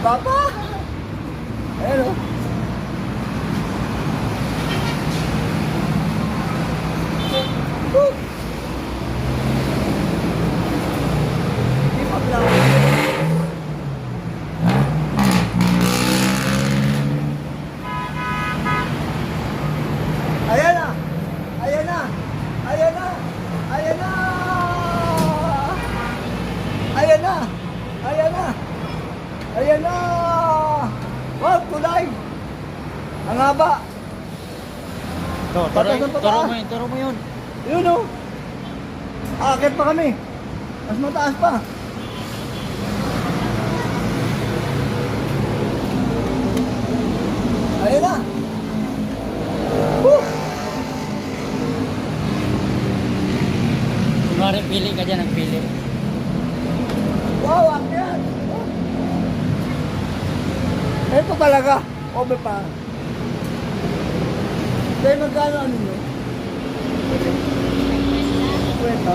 Baba pa. Ayan o. Woo! Di pa pala. Ayan na! Ayan na! Ayan na! Ayan na! Ayan na! Ayan na! Ayan na! Wow, tulay! Ang haba! Turo mo yun. Yun o! Aakit pa kami! Mas mataas pa! Ayan na! Woo! Kunwari, pili ka dyan, pili. Wow, akyat! Ito talaga. Obe pa. Kaya magkano ano nyo? Kwenta.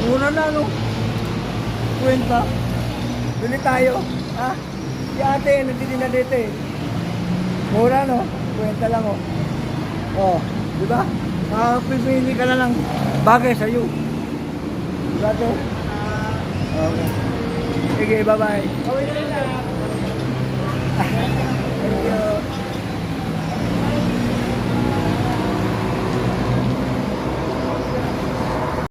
Mura na no? Kwenta. Bili tayo. Ha? Si ate, nagtitin na dito eh. Mura no? Kwenta lang oh. Oh, di ba? Pipili ka na lang bagay sa'yo. Diba ito? Okay. Sige, bye-bye.